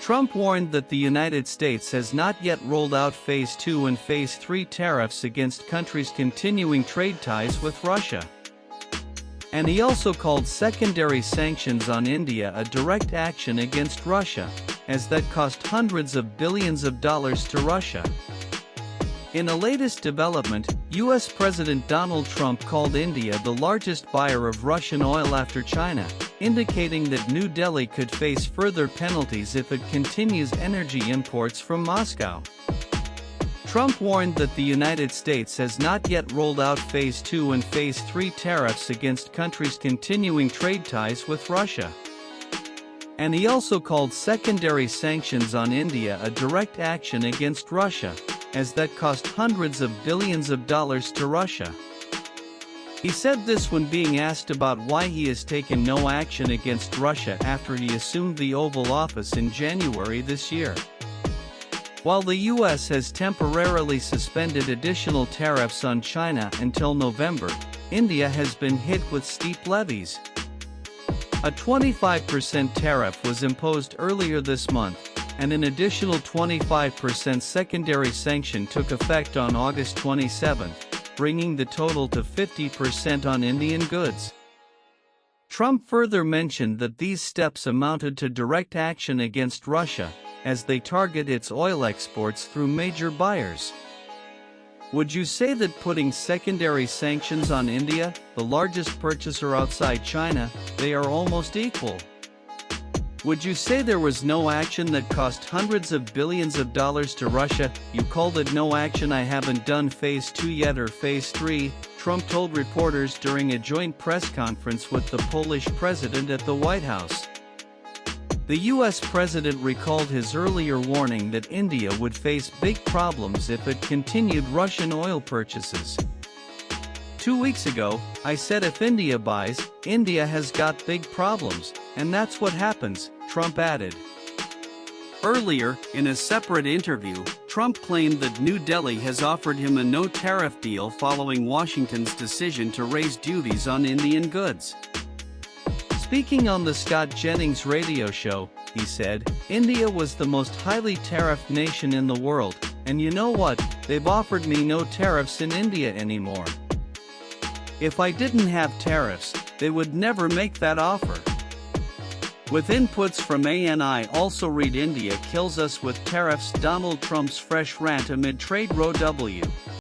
Trump warned that the United States has not yet rolled out Phase 2 and Phase 3 tariffs against countries continuing trade ties with Russia. And he also called secondary sanctions on India a direct action against Russia, as that cost hundreds of billions of dollars to Russia. In a latest development, U.S. President Donald Trump called India the largest buyer of Russian oil after China, indicating that New Delhi could face further penalties if it continues energy imports from Moscow. Trump warned that the United States has not yet rolled out Phase 2 and Phase 3 tariffs against countries continuing trade ties with Russia. And he also called secondary sanctions on India a direct action against Russia, as that cost hundreds of billions of dollars to Russia. He said this when being asked about why he has taken no action against Russia after he assumed the Oval Office in January this year. While the U.S. has temporarily suspended additional tariffs on China until November, India has been hit with steep levies. A 25% tariff was imposed earlier this month, and an additional 25% secondary sanction took effect on August 27, bringing the total to 50% on Indian goods. Trump further mentioned that these steps amounted to direct action against Russia, as they target its oil exports through major buyers. Would you say that putting secondary sanctions on India, the largest purchaser outside China, they are almost equal? Would you say there was no action that cost hundreds of billions of dollars to Russia? You called it no action. I haven't done Phase 2 yet or Phase 3, Trump told reporters during a joint press conference with the Polish president at the White House. The U.S. president recalled his earlier warning that India would face big problems if it continued Russian oil purchases. 2 weeks ago, I said if India buys, India has got big problems, and that's what happens, Trump added. Earlier, in a separate interview, Trump claimed that New Delhi has offered him a no-tariff deal following Washington's decision to raise duties on Indian goods. Speaking on the Scott Jennings radio show, he said, "India was the most highly tariffed nation in the world, and you know what, they've offered me no tariffs in India anymore. If I didn't have tariffs, they would never make that offer." With inputs from ANI also read India kills us with tariffs. Donald Trump's fresh rant amid trade row.